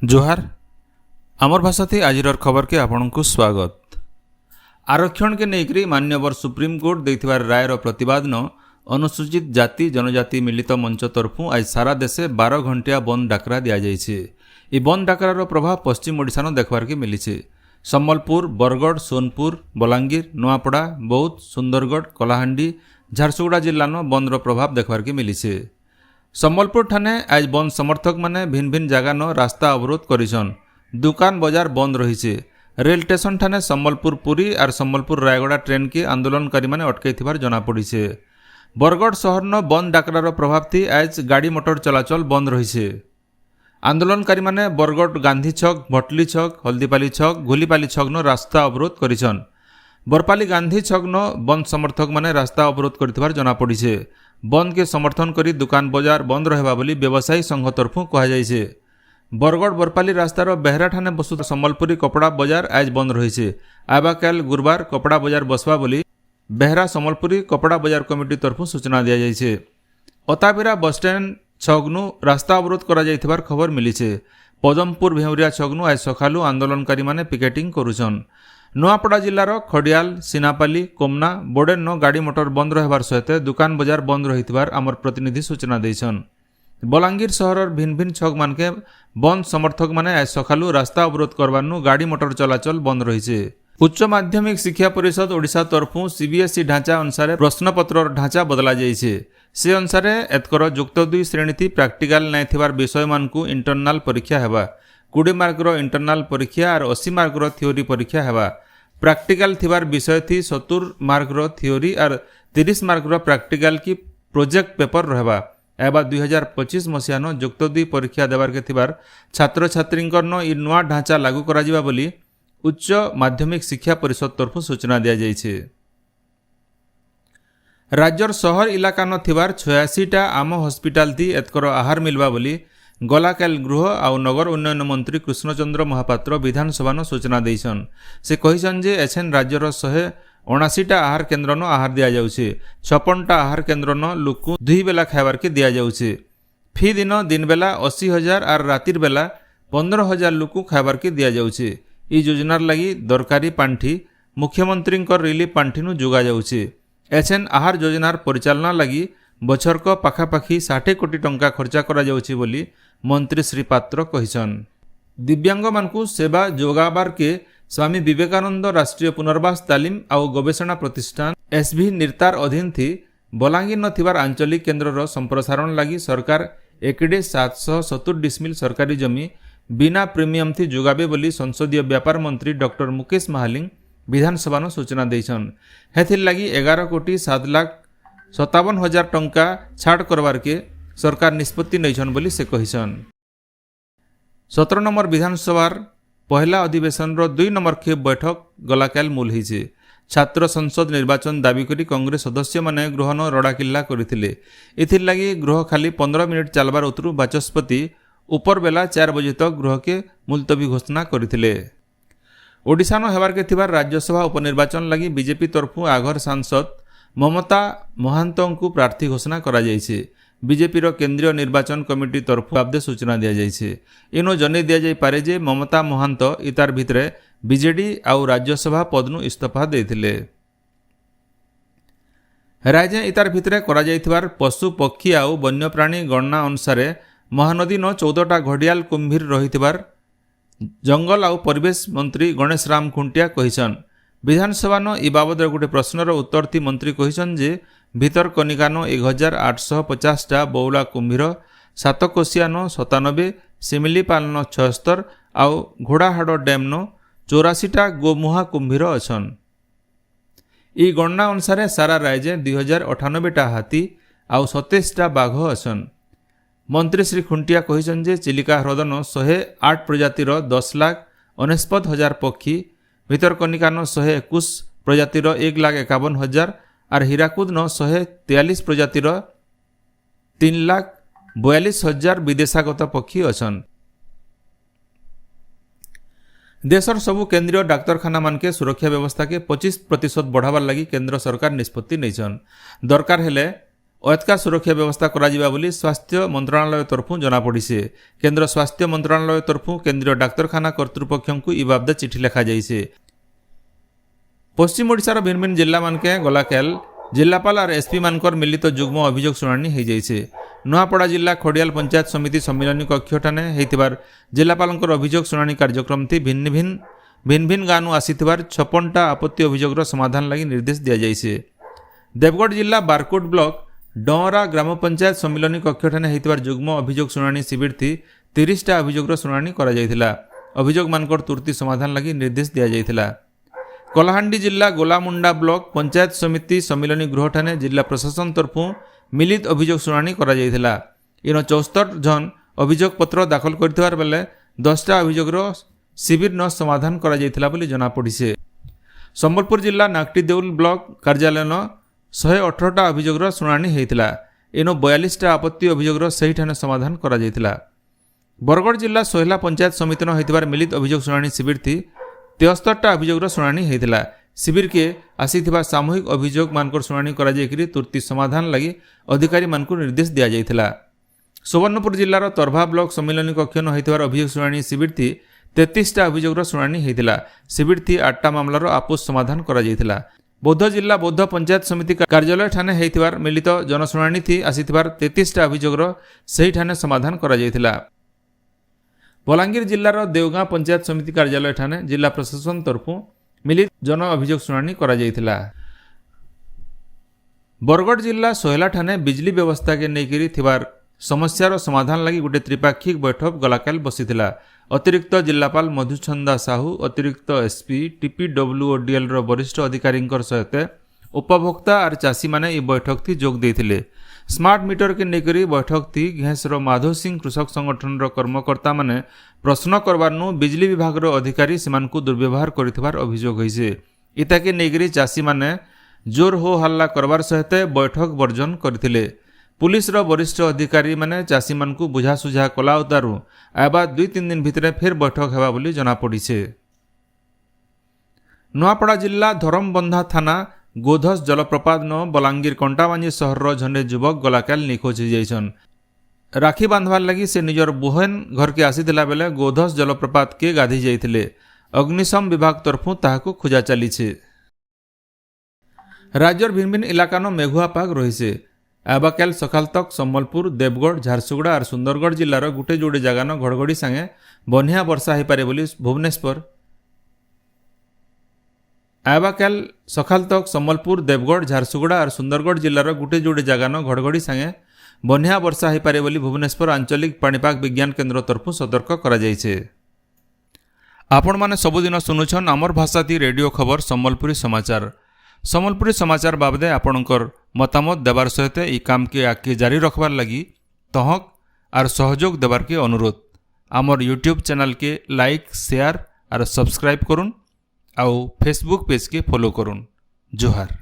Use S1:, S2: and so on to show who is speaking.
S1: जोहार आमर भाषा थी आज खबर के आपण को स्वागत। आरक्षण के नेकरी मान्यवर सुप्रीमकोर्ट देथिबार रायर प्रतिपादन अनुसूचित जाति जनजाति मिलित मंच तरफु आज सारा देशे 12 घंटिया बंद डाकरा दिया जाइछे। ई बंद डाकरार प्रभाव पश्चिम ओडिशानो देखबार के मिलिछे। सम्बलपुर, बरगढ़, सोनपुर, बलांगीर, नुआपड़ा, बौद्ध, सुंदरगढ़, कलाहांडी, झारसुगुड़ा जिल्लानो बंदर प्रभाव देखबार के मिलिछे। सम्बलपुर ठाने आज बंद समर्थक माने भिन्न भिन्न जगान रास्ता अवरोध करिछन। दुकान बाजार बंद रहिछे। रेल स्टेशन ठाने सम्बलपुर पुरी और सम्बलपुर रायगड़ा ट्रेन के आंदोलनकारी माने अटकाइथिबार जना पड़िछे। बरगढ़ शहरनो बंद डाकरार प्रभाव थी आज गाड़ी मोटर चलाचल बंद रहिछे। आंदोलनकारी माने बरगढ़ गांधी छक, भटली छक, हल्दीपाली छक, घुलीपाली छकनो रास्ता अवरोध करिछन। बरपाली गांधी छकनो बंद समर्थक माने रास्ता अवरोध करथिबार जना पड़िछे। बंद के समर्थन करी दुकान बाजार बंद रहबा बोली व्यवसायी संघ तरफु कहा जाइछे। बरगढ़ बरपाली रास्तार बेहरा ठाने बसु सम्बलपुरी कपड़ा बाजार आज बंद रहिछे। आबाकाल गुरुवार कपड़ा बाजार बसवा बोली बेहरा सम्बलपुरी कपड़ा बाजार कमिटी तरफु सूचना दिया जाइछे। अताबिरा बस स्टैंड छगनु रास्ता अवरोध करा जाइथिबार खबर मिलिछे। पदमपुर भेउरिया छगनु आज सखालु आंदोलनकारी माने पिकेटिंग करुछन। नुआपड़ा जिल्लार खडियाल, सिनापाली, कोमना, बोडेनो गाड़ी मोटर बंद रहबार सहित दुकान बाजार बंद रहिथिबार आमर प्रतिनिधि सूचना दैछन। बलांगीर सहरर भिन्न भिन्न छक मानके बंद समर्थक माने आज सखालु रास्ता अवरोध करबानु गाड़ी मोटर चलाचल बंद रहिछे। उच्च माध्यमिक शिक्षा परिषद ओडिशा तरफु सीबीएसई ढांचा अनुसार प्रश्नपत्रर ढांचा बदला जाइछे। से अनुसार एतकर जुक्त 2 श्रेणी थी प्रैक्टिकल नै थिबार विषय मानकु इंटरनाल परीक्षा हेबा। 20 मार्कर इंटरनाल परीक्षा और 80 मार्कर थियोरी परीक्षा हेबा। प्रैक्टिकल थिबार विषय थी 70 मार्कर थियोरी और 30 मार्कर प्रैक्टिकल की प्रोजेक्ट पेपर रहबा। एबा 2025 मसीहानो जुक्त 2 परीक्षा देवार के थिबार छात्र छात्रींकरनो इ नुआ ढांचा लागू करा जिबा बोली उच्च माध्यमिक शिक्षा परिषद तरफु सूचना दिया जाइछे। राज्यर शहर इलाका न थिबार 86टा आम हॉस्पिटल थी एतकर आहार मिलवा बोली गलाकाल गृह और नगर उन्नयन मंत्री कृष्णचंद्र महापात्र विधानसभा सूचना देइछन। से कहिछन जे एछेन राज्यर 179टा आहार केन्द्र न आहार दिया जाउछे। 56टा आहार केन्द्र न लोकु 2 बेला खाइबार के दिया जाउछे। फी दिन बेला 80,000 और रातिर बेला 15,000 लोकु खाइबार के दिया जाउछे। ई योजनार लगी दरकारी पांठी मुख्यमंत्री रिलीफ पांठी नु जोगा जाउछे। एछेन आहार योजनार परिचालना लगी बछरक पाखापाखि 60 कोटी टंका खर्चा करा जाउछी बोली मंत्री श्री पात्र कहिछन। दिव्यांग मानकु सेवा जोगाबार के स्वामी विवेकानंद राष्ट्रीय पुनर्वास तालीम और गवेषणा प्रतिष्ठान एसभी निर्तार अधीन थी बलांगीर न थिबार आंचलिक केन्द्रर संप्रसारण लगी सरकार एकड़े 770 डिसमिल सरकारी जमी बिना प्रीमियम थी जोगाबे बोली संसदीय व्यापार मंत्री डॉक्टर मुकेश महालिंग विधानसभा सूचना देइछन। हेथिर लगी 11,07,57,000 टंका छाड़ करवार के सरकार निष्पत्ति नैछन बोली से कहिछन। 17 नंबर विधानसभार पहला अधिवेशन 2 नंबर खेप बैठक गलाकाल मूल होइछे। छात्र संसद निर्वाचन दाबी करी कांग्रेस सदस्य माने गृहन रड़ाकिल्ला करथिले। एथिर लगी गृह खाली 15 मिनिट चलबार उतरु बाचस्पति ऊपर बेला 4 बजे तक गृह के मुलतवी घोषणा करथिले। ओडिशा न हेबार के थिबार राज्यसभा उपनिर्वाचन लगी बीजेपी तरफु आघर सांसद ममता महांतंकु प्रार्थी घोषणा करा जाइछे। बीजेपी रो केंद्रीय निर्वाचन कमिटी तरफु बाबदे सूचना दिया जाइछे। इनो जने दिया जाई पारे जे ममता महांत इतार भितरे बीजेडी और राज्यसभा पदनु इस्तीफा देथिले। राज्य इतार भितरे करा जाइथिबार पशु पक्षी और वन्यप्राणी गणना अनुसार महानदी न 14टा घड़ियाल कुंभीर रहिथिबार जंगल और परिवेश मंत्री गणेश राम खुंटिया कहिछन। विधानसभा न इ बाबद गोटे प्रश्नर उत्तर थी मंत्री कहिछन जे भितरकनिका न 1,850टा बौला कुंभीर, सातकोशिया न 97, सिमिलीपाल न 76 और घोड़ाहाड़ डैम न 84टा गोमुहा कुंभीर अछन। इ गणना अनुसार सारा राज्य 2,098टा हाथी और 27टा बाघ अछन। मंत्री श्री खुंटिया कहिछन जे चिलिका ह्रदन 108 प्रजातिर 10,69,000 पक्षी, भितरकनिका न 121 प्रजातिर 1,51,000 और हीराकुद न 143 प्रजातिर 3,42,000 विदेशागत पक्षी अछन। देशर सबु केंद्रीय डाक्तरखाना मानके सुरक्षा व्यवस्था के 25% बढ़ावार लगी केंद्र सरकार निष्पत्ति नैछन। दरकार हेले अतका सुरक्षा व्यवस्था करा बोली स्वास्थ्य मंत्रालय तरफु जनापड़े। केंद्र स्वास्थ्य मंत्रालय तरफु केंद्रीय डाक्तरखाना कर्तृपक्ष को इ बाबद चिठी लिखा जाइए। पश्चिम ओडिशार भिन्न भिन्न जिला मानके गलाकेल जिलापाल और एसपी मानकर मिलित जुग्म अभियोग शुणाणी हो जाइए। नुआपड़ा जिला खड़ियाल पंचायत समिति सम्मिलनी कक्ष ठाने होइतिबार जिलापालंकर अभियोग शुणाणी कार्यक्रम थी भिन्न भिन्न गाँव आसीथिबार 56टा आपत्ति अभियोगर समाधान लगी निर्देश दिया जाइए। देवगढ़ जिला बारकोट ब्लॉक डोंरा ग्राम पंचायत सम्मिलनी कक्ष ठाने होइतिबार जुग्म अभियोग शुणाणी शिविर थी 30टा अभियोगर शुणाणी करा जाइथिला। अभियोग मानकर तुरंत समाधान लगी निर्देश दिया जाइथिला। कलाहांडी जिला गोलामुंडा ब्लॉक पंचायत समिति सम्मिलनी गृह ठाने जिला प्रशासन तरफु मिलित अभियोग शुणाणी करा जाइथिला। इन 74 जन अभियोग पत्र दाखल करथिबार बेले 10टा अभियोगर शिविर न समाधान करा जाइथिला बोली जना पड़िसे। संबलपुर जिला नागटी देउल ब्लॉक कार्यालय 118टा अभियोगर शुणाणी होइथिला। इन 42टा आपत्ति अभियोगर सही ठाने समाधान करा जाइथिला। बरगढ़ जिला सोहला पंचायत समिति न होइतिबार मिलित अभियोग शुणाणी शिविर थी 73टा अभियोगर शुणाणी होइथिला। शिविर के आसीथिबा सामूहिक अभियोग मानकर शुणाणी करा जायकरी तुरती समाधान लगी अधिकारी मानकु निर्देश दिया जाइथिला। सुवर्णपुर जिलार तरभा ब्लॉक सम्मिलनी कक्ष न होइतिबार अभियोग शुणाणी शिविर थी 33टा अभियोगर शुणाणी होइथिला। शिविर थी 8टा मामलार आपोष समाधान करा जाइथिला। बौद्ध जिला बौद्ध पंचायत समिति कार्यालय ठाने होइतिबार मिलित जनशुणाणी थी आसीथिबार 33टा अभियोगर सही ठाने समाधान करा जाइथिला। बलांगीर जिलार देवगाँ पंचायत समिति कार्यालय ठाने जिला प्रशासन तरफु मिलित जन अभियोग शुणाणी करा जाइथिला। बरगढ़ जिला सोहला ठाने बिजली व्यवस्था के नेइकरी थिबार समस्यार समाधान लगी गोटे त्रिपाक्षिक बैठक गलाकाल बसिथिला। अतिरिक्त जिलापाल मधुचंदा साहू अतिरिक्त एसपी टीपीडब्ल्यूओडीएल रो वरिष्ठ अधिकारी सहित उपभोक्ता और चाषी माने ई बैठक थी जोग देथिले। स्मार्ट मीटर के नेकरी बैठक थी घेंसर माधव सिंह कृषक संगठन रो कर्मकर्ता माने प्रश्न करबारनु बिजली विभाग रो अधिकारी सेमानकु दुर्व्यवहार करिथिबार अभियोग होइसे। इताके नेकरी चाषी माने जोर हो हल्ला करबार सहित बैठक वर्जन करथिले। पुलिस रो वरिष्ठ अधिकारी माने चाषी मानकु बुझासुझा कला उतारू आबा 2-3 दिन भितरे फिर बैठक हेबा बोली जना पड़िছে। नुआपड़ा जिला धरमबंधा थाना गोधस जलप्रपात न बलांगीर कंटाबांजी सहर झंडे युवक गलाकाल निखोज हो जाइछन। राखी बांधवार लगी से निजर बोहन घर के आसीथिला बेले गोधस जलप्रपात के गाधी जाइथिले। अग्निशम विभाग तरफु ताहाकु खोजा चलीছে। राज्यर भिन्न भिन्न इलाका न मेघुआ पाग रहिছে। आबाकाल सकाल तक सम्बलपुर देवगढ़ झारसुगुड़ा और सुंदरगढ़ जिलार गुटे जोड़े जगह न घड़घड़ी सांगे बनिया वर्षा हो पारे बोली भुवनेश्वर। आबाकाल सकाल तक सम्बलपुर देवगढ़ झारसुगुड़ा और सुंदरगढ़ जिलार गुटे जोड़े जगह न घड़घड़ी सांगे बनिया वर्षा हो पारे बोली भुवनेश्वर आंचलिक पाणीपाग विज्ञान केन्द्र तरफु सतर्क करा जाइছে। आपण माने सबुदिन सुनुछन आमर भाषाती रेडियो खबर सम्बलपुरी समाचार। सम्बलपुरी समाचार बाबदे आपणकर मतामत देवार सहित ई काम के आगे जारी रखबार लगी तहक और सहयोग देवार के अनुरोध। आमर यूट्यूब चैनल के लाइक शेयर और सब्सक्राइब करुन आउ फेसबुक पेज के फॉलो करुन। जोहार।